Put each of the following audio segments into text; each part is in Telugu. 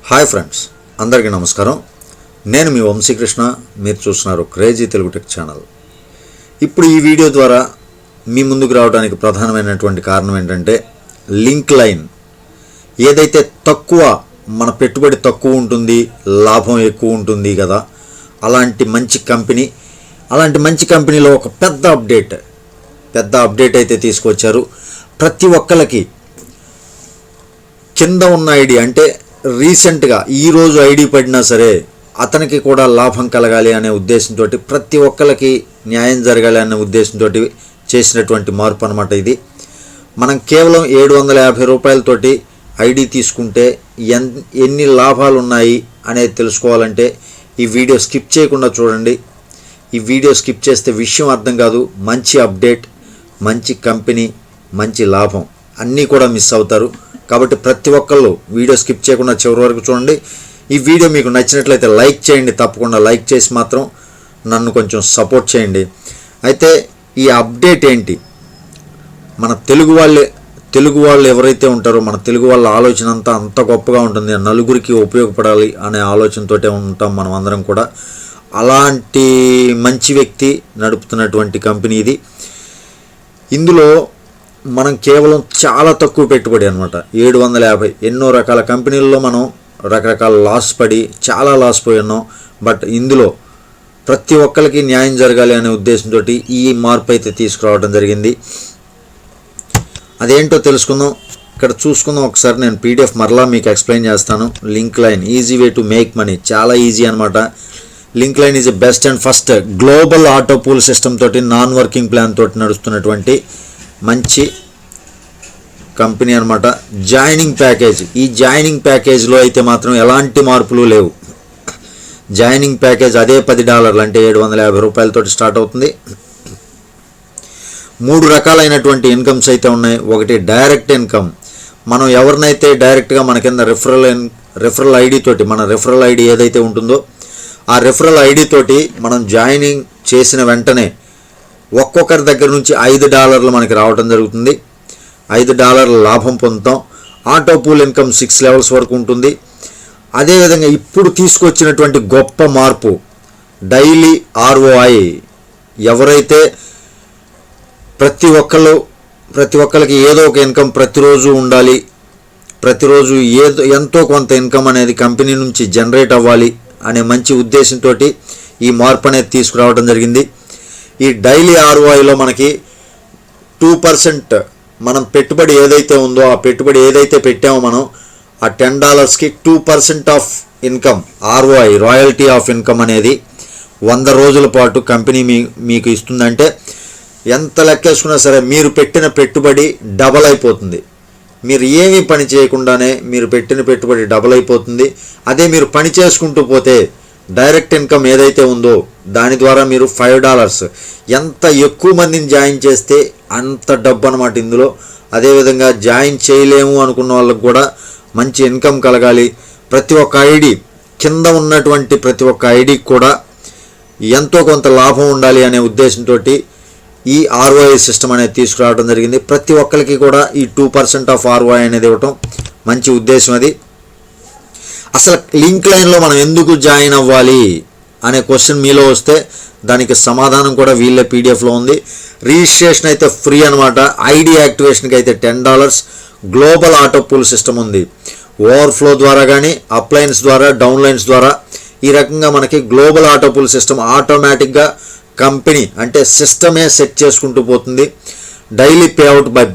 హాయ్ ఫ్రెండ్స్, అందరికీ నమస్కారం. నేను మీ వంశీకృష్ణ. మీరు చూస్తున్నారు క్రేజీ తెలుగు టెక్ ఛానల్. ఇప్పుడు ఈ వీడియో ద్వారా మీ ముందుకు రావడానికి ప్రధానమైనటువంటి కారణం ఏంటంటే, లింక్ లైన్ ఏదైతే తక్కువ మన పెట్టుబడి తక్కువ ఉంటుంది, లాభం ఎక్కువ ఉంటుంది కదా, అలాంటి మంచి కంపెనీలో ఒక పెద్ద అప్డేట్ అయితే తీసుకొచ్చారు. ప్రతి ఒక్కరికి కింద ఉన్న ఐడి అంటే రీసెంట్గా ఈరోజు ఐడి పడినా సరే అతనికి కూడా లాభం కలగాలి అనే ఉద్దేశంతో, ప్రతి ఒక్కరికి న్యాయం జరగాలి అనే ఉద్దేశంతో చేసినటువంటి మార్పు అన్నమాట ఇది. మనం కేవలం 750 రూపాయలతోటి ఐడి తీసుకుంటే ఎన్ని లాభాలు ఉన్నాయి అనేది తెలుసుకోవాలంటే ఈ వీడియో స్కిప్ చేయకుండా చూడండి. ఈ వీడియో స్కిప్ చేస్తే విషయం అర్థం కాదు. మంచి అప్డేట్, మంచి కంపెనీ, మంచి లాభం అన్నీ కూడా మిస్ అవుతారు. కాబట్టి ప్రతి ఒక్కళ్ళు వీడియో స్కిప్ చేయకుండా చివరి వరకు చూడండి. ఈ వీడియో మీకు నచ్చినట్లయితే లైక్ చేయండి. తప్పకుండా లైక్ చేసి మాత్రం నన్ను కొంచెం సపోర్ట్ చేయండి. అయితే ఈ అప్డేట్ ఏంటి, మన తెలుగు వాళ్ళు ఎవరైతే ఉంటారో, మన తెలుగు వాళ్ళ ఆలోచన అంత గొప్పగా ఉంటుంది. నలుగురికి ఉపయోగపడాలి అనే ఆలోచనతో ఉంటాం మనం అందరం కూడా. అలాంటి మంచి వ్యక్తి నడుపుతున్నటువంటి కంపెనీ ఇది. ఇందులో మనం కేవలం చాలా తక్కువ పెట్టుబడి అనమాట, 750. ఎన్నో రకాల కంపెనీల్లో మనం రకరకాల చాలా లాస్ పోయి ఉన్నాం. బట్ ఇందులో ప్రతి ఒక్కరికి న్యాయం జరగాలి అనే ఉద్దేశంతో ఈ మార్పు అయితే తీసుకురావడం జరిగింది. అదేంటో తెలుసుకుందాం. ఇక్కడ చూసుకుందాం ఒకసారి. నేను పీడిఎఫ్ మరలా మీకు ఎక్స్ప్లెయిన్ చేస్తాను. Link line easy way to make money, చాలా ఈజీ అనమాట. Link line is best and first global auto pool system తోటి, నాన్ వర్కింగ్ ప్లాన్ తోటి నడుస్తున్నటువంటి మంచి కంపెనీ అనమాట. జాయినింగ్ ప్యాకేజ్, ఈ జాయినింగ్ ప్యాకేజ్లో అయితే మాత్రం ఎలాంటి మార్పులు లేవు. జాయినింగ్ ప్యాకేజ్ అదే $10 అంటే 750 రూపాయలతో స్టార్ట్ అవుతుంది. 3 రకాలైనటువంటి ఇన్కమ్స్ అయితే ఉన్నాయి. ఒకటి డైరెక్ట్ ఇన్కమ్. మనం ఎవరినైతే డైరెక్ట్గా మన కింద రిఫరల్ ఐడి తోటి, మన రిఫరల్ ఐడి ఏదైతే ఉంటుందో ఆ రిఫరల్ ఐడి తోటి మనం జాయినింగ్ చేసిన వెంటనే ఒక్కొక్కరి దగ్గర నుంచి $5 మనకి రావడం జరుగుతుంది. $5 లాభం పొందుతాం. ఆటో పూల్ ఇన్కమ్ 6 లెవెల్స్ వరకు ఉంటుంది. అదేవిధంగా ఇప్పుడు తీసుకొచ్చినటువంటి గొప్ప మార్పు డైలీ ROI. ఎవరైతే ప్రతి ఒక్కరికి ఏదో ఒక ఇన్కమ్ ప్రతిరోజు ఉండాలి, ప్రతిరోజు ఎంతో కొంత ఇన్కమ్ అనేది కంపెనీ నుంచి జనరేట్ అవ్వాలి అనే మంచి ఉద్దేశంతో ఈ మార్పు అనేది తీసుకురావడం జరిగింది. ఈ డైలీ ROIలో మనకి 2% మనం పెట్టుబడి ఏదైతే ఉందో, ఆ పెట్టుబడి ఏదైతే పెట్టామో మనం ఆ $10కి 2% of income, ROI royalty of income అనేది 100 రోజుల పాటు కంపెనీ మీకు ఇస్తుందంటే ఎంత లెక్కేసుకున్నా సరే మీరు పెట్టిన పెట్టుబడి డబల్ అయిపోతుంది. మీరు ఏమీ పని చేయకుండానే మీరు పెట్టిన పెట్టుబడి డబల్ అయిపోతుంది. అదే మీరు పని చేసుకుంటూ పోతే డైరెక్ట్ ఇన్కమ్ ఏదైతే ఉందో దాని ద్వారా మీరు $5 ఎంత ఎక్కువ మందిని జాయిన్ చేస్తే అంత డబ్బు అనమాట ఇందులో. అదేవిధంగా జాయిన్ చేయలేము అనుకున్న వాళ్ళకు కూడా మంచి ఇన్కమ్ కలగాలి. ప్రతి ఒక్క ఐడి కింద ఉన్నటువంటి ప్రతి ఒక్క ఐడికి కూడా ఎంతో కొంత లాభం ఉండాలి అనే ఉద్దేశంతో ఈ ROI సిస్టమ్ అనేది తీసుకురావడం జరిగింది. ప్రతి ఒక్కరికి కూడా ఈ 2% ఆఫ్ ROI అనేది ఇవ్వటం మంచి ఉద్దేశం అది. అసలు లింక్ లైన్లో మనం ఎందుకు జాయిన్ అవ్వాలి అనే క్వశ్చన్ మీలో వస్తే దానికి సమాధానం కూడా వీళ్ళే పీడిఎఫ్లో ఉంది. రిజిస్ట్రేషన్ అయితే ఫ్రీ అనమాట. ఐడి యాక్టివేషన్కి అయితే $10. గ్లోబల్ ఆటో పూల్ సిస్టమ్ ఉంది. ఓవర్ఫ్లో ద్వారా కానీ, అప్లైన్స్ ద్వారా, డౌన్లైన్స్ ద్వారా ఈ రకంగా మనకి గ్లోబల్ ఆటో పూల్ సిస్టమ్ ఆటోమేటిక్గా కంపెనీ అంటే సిస్టమే సెట్ చేసుకుంటూ పోతుంది. డైలీ పేఅవుట్ బై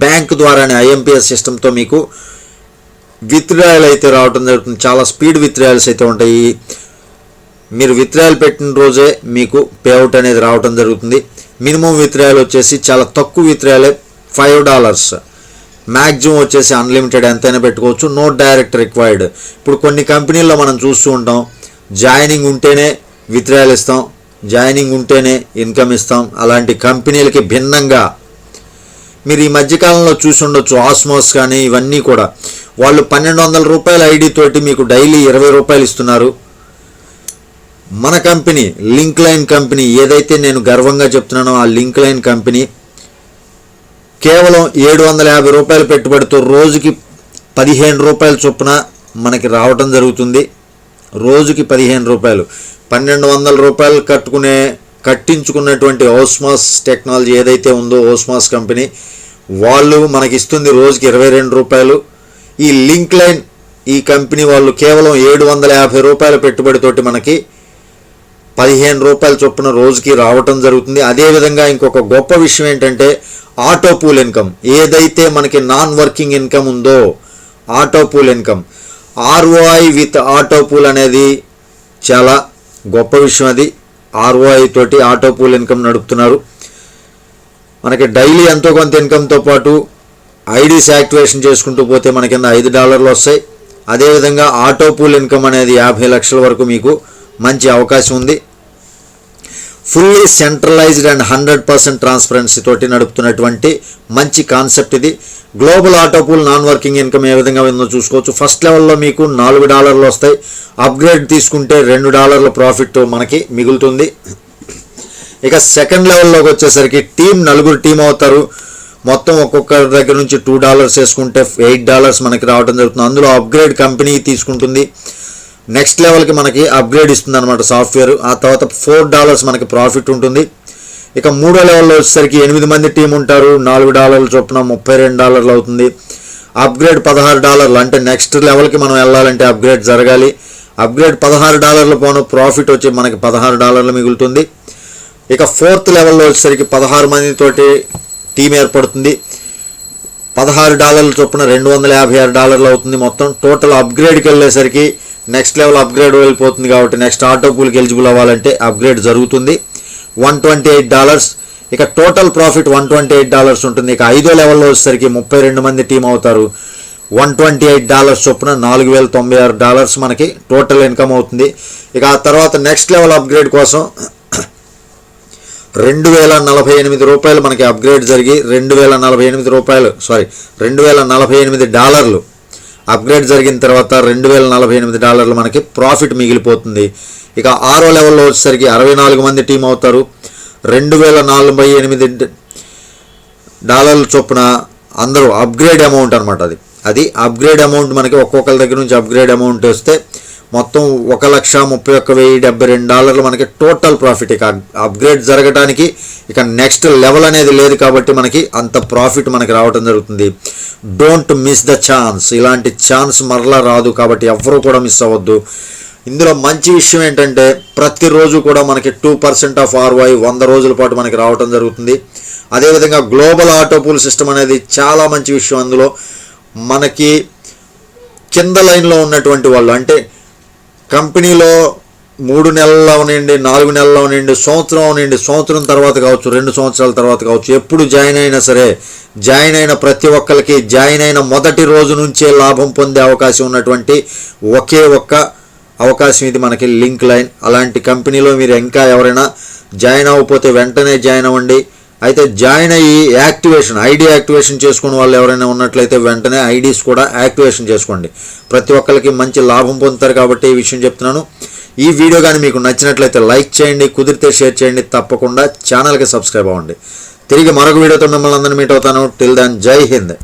బ్యాంక్ ద్వారానే IMPS సిస్టమ్తో మీకు విత్డ్రాయల్ అయితే రావడం జరుగుతుంది. చాలా స్పీడ్ విత్డ్రాయల్స్ అయితే ఉంటాయి. మీరు విత్డ్రాయల్ పెట్టిన రోజే మీకు పేఅవుట్ అనేది రావడం జరుగుతుంది. మినిమం విత్డ్రాయల్ వచ్చేసి చాలా తక్కువ విత్డ్రాయలే, $5. మ్యాక్సిమం వచ్చేసి అన్లిమిటెడ్ ఎంతైనా పెట్టుకోవచ్చు. No direct required. ఇప్పుడు కొన్ని కంపెనీల్లో మనం చూస్తూ ఉంటాం, జాయినింగ్ ఉంటేనే విత్డ్రాయల్ ఇస్తాం, జాయినింగ్ ఉంటేనే ఇన్కమ్ ఇస్తాం. అలాంటి కంపెనీలకి భిన్నంగా మీరు ఈ మధ్యకాలంలో చూసి ఉండొచ్చు, ఆస్మోస్ కానీ ఇవన్నీ కూడా వాళ్ళు $1200 ఐడి తోటి మీకు డైలీ $20 ఇస్తున్నారు. మన కంపెనీ లింక్ లైన్ కంపెనీ ఏదైతే నేను గర్వంగా చెప్తున్నానో ఆ లింక్ లైన్ కంపెనీ కేవలం $750 పెట్టుబడితో రోజుకి 15 రూపాయల చొప్పున మనకి రావటం జరుగుతుంది. రోజుకి 15 రూపాయలు, 1200 రూపాయలు కట్టించుకున్నటువంటి ఓస్మాస్ టెక్నాలజీ ఏదైతే ఉందో ఓస్మాస్ కంపెనీ వాళ్ళు మనకి ఇస్తుంది రోజుకి 22 రూపాయలు. ఈ లింక్ లైన్ ఈ కంపెనీ వాళ్ళు కేవలం 750 రూపాయల పెట్టుబడితోటి మనకి 15 రూపాయల చొప్పున రోజుకి రావటం జరుగుతుంది. అదేవిధంగా ఇంకొక గొప్ప విషయం ఏంటంటే ఆటో పూల్ ఇన్కమ్, ఏదైతే మనకి నాన్ వర్కింగ్ ఇన్కమ్ ఉందో auto pool income, ROI with auto pool అనేది చాలా గొప్ప విషయం. అది ROI తోటి ఆటో పూల్ ఇన్కమ్ నడుపుతున్నారు. మనకి డైలీ ఎంతో కొంత ఇన్కమ్తో పాటు ఐడీస్ యాక్టివేషన్ చేసుకుంటూ పోతే మన కింద $5 వస్తాయి. అదేవిధంగా ఆటో పూల్ ఇన్కమ్ అనేది 50 లక్షల వరకు మీకు మంచి అవకాశం ఉంది. ఫుల్లీ సెంట్రలైజ్డ్ అండ్ 100% ట్రాన్స్పరెన్సీ తోటి నడుపుతున్నటువంటి మంచి కాన్సెప్ట్ ఇది. Global auto pool non working income ఏ విధంగా ఉందో చూసుకోవచ్చు. ఫస్ట్ లెవెల్లో మీకు $4 వస్తాయి. అప్గ్రేడ్ తీసుకుంటే $2 ప్రాఫిట్ మనకి మిగులుతుంది. ఇక సెకండ్ లెవెల్లోకి వచ్చేసరికి నలుగురు టీం అవుతారు. మొత్తం ఒక్కొక్కరి దగ్గర నుంచి $2 వేసుకుంటే $8 మనకి రావడం జరుగుతుంది. అందులో అప్గ్రేడ్ కంపెనీ తీసుకుంటుంది. నెక్స్ట్ లెవెల్కి మనకి అప్గ్రేడ్ ఇస్తుంది అనమాట సాఫ్ట్వేర్. ఆ తర్వాత $4 మనకి ప్రాఫిట్ ఉంటుంది. ఇక మూడో లెవెల్లో వచ్చేసరికి 8 మంది టీం ఉంటారు. $4 చొప్పున $32 అవుతుంది. అప్గ్రేడ్ $16. అంటే నెక్స్ట్ లెవెల్కి మనం వెళ్ళాలంటే అప్గ్రేడ్ జరగాలి. అప్గ్రేడ్ $16 పోను ప్రాఫిట్ వచ్చి మనకి $16 మిగులుతుంది. ఇక ఫోర్త్ లెవెల్లో వచ్చేసరికి 16 మందితోటి టీం ఏర్పడుతుంది. $16 చొప్పున $256 అవుతుంది. మొత్తం టోటల్ అప్గ్రేడ్కి వెళ్ళేసరికి నెక్స్ట్ లెవెల్ అప్గ్రేడ్ వెళ్ళిపోతుంది కాబట్టి నెక్స్ట్ ఆటో పూల్కి ఎలిజిబుల్ అవ్వాలంటే అప్గ్రేడ్ జరుగుతుంది. $128. ఇక టోటల్ ప్రాఫిట్ $128 ఉంటుంది. ఇక ఐదో లెవెల్లో వచ్చేసరికి 32 మంది టీం అవుతారు. $128 చొప్పున $4096 మనకి టోటల్ ఇన్కమ్ అవుతుంది. ఇక ఆ తర్వాత నెక్స్ట్ లెవెల్ అప్గ్రేడ్ కోసం $2048 మనకి అప్గ్రేడ్ జరిగి $2048 అప్గ్రేడ్ జరిగిన తర్వాత $2048 మనకి ప్రాఫిట్ మిగిలిపోతుంది. ఇక ఆరో లెవెల్లో వచ్చేసరికి 64 మంది టీం అవుతారు. $2048 చొప్పున అందరూ అప్గ్రేడ్ అమౌంట్ అనమాట. అది అప్గ్రేడ్ అమౌంట్ మనకి ఒక్కొక్కరి దగ్గర నుంచి అప్గ్రేడ్ అమౌంట్ వస్తే మొత్తం $1,31,072 మనకి టోటల్ ప్రాఫిట్. ఇక అప్గ్రేడ్ జరగడానికి ఇక నెక్స్ట్ లెవెల్ అనేది లేదు కాబట్టి మనకి అంత ప్రాఫిట్ మనకి రావడం జరుగుతుంది. Don't miss the chance. ఇలాంటి ఛాన్స్ మరలా రాదు కాబట్టి ఎవ్వరూ కూడా మిస్ అవ్వద్దు. ఇందులో మంచి విషయం ఏంటంటే ప్రతిరోజు కూడా మనకి 2% ఆఫ్ ROI 100 రోజుల పాటు మనకి రావడం జరుగుతుంది. అదేవిధంగా గ్లోబల్ ఆటో పూల్ సిస్టమ్ అనేది చాలా మంచి విషయం. అందులో మనకి కింద లైన్లో ఉన్నటువంటి వాళ్ళు అంటే కంపెనీలో 3 నెలల్లో అవనండి, 4 నెలల్లో అవనండి, సంవత్సరం అవనండి, సంవత్సరం తర్వాత కావచ్చు, 2 సంవత్సరాల తర్వాత కావచ్చు, ఎప్పుడు జాయిన్ అయినా సరే జాయిన్ అయిన ప్రతి ఒక్కరికి జాయిన్ అయిన మొదటి రోజు నుంచే లాభం పొందే అవకాశం ఉన్నటువంటి ఒకే ఒక్క అవకాశం ఇది మనకి లింక్ లైన్. అలాంటి కంపెనీలో మీరు ఇంకా ఎవరైనా జాయిన్ అవ్వకపోతే వెంటనే జాయిన్ అవ్వండి. అయితే జాయిన్ అయ్యి ఐడి యాక్టివేషన్ చేసుకున్న వాళ్ళు ఎవరైనా ఉన్నట్లయితే వెంటనే ఐడీస్ కూడా యాక్టివేషన్ చేసుకోండి. ప్రతి ఒక్కరికి మంచి లాభం పొందుతారు కాబట్టి ఈ విషయం చెప్తున్నాను. ఈ వీడియో కానీ మీకు నచ్చినట్లయితే లైక్ చేయండి, కుదిరితే షేర్ చేయండి, తప్పకుండా ఛానల్కి సబ్స్క్రైబ్ అవ్వండి. తిరిగి మరొక వీడియోతో మిమ్మల్ని అందరినీ మీట్ అవుతాను. టిల్ దెన్ జై హింద్.